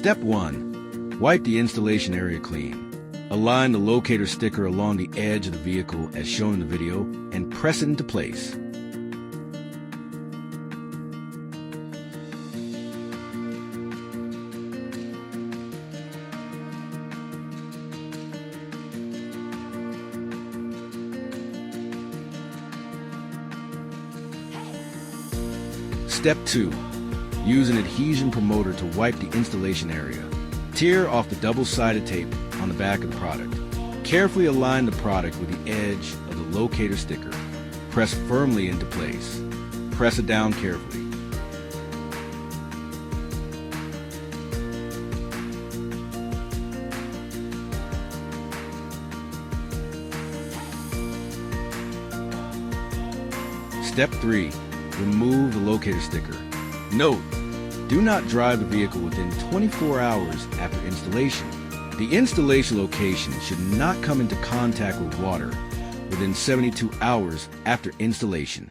Step 1. Wipe the installation area clean. Align the locator sticker along the edge of the vehicle as shown in the video and press it into place. Step 2. Use an adhesion promoter to wipe the installation area. Tear off the double-sided tape on the back of the product. Carefully align the product with the edge of the locator sticker. Press firmly into place. Press it down carefully. Step 3. Remove the locator sticker. Note: do not drive the vehicle within 24 hours after installation. The installation location should not come into contact with water within 72 hours after installation.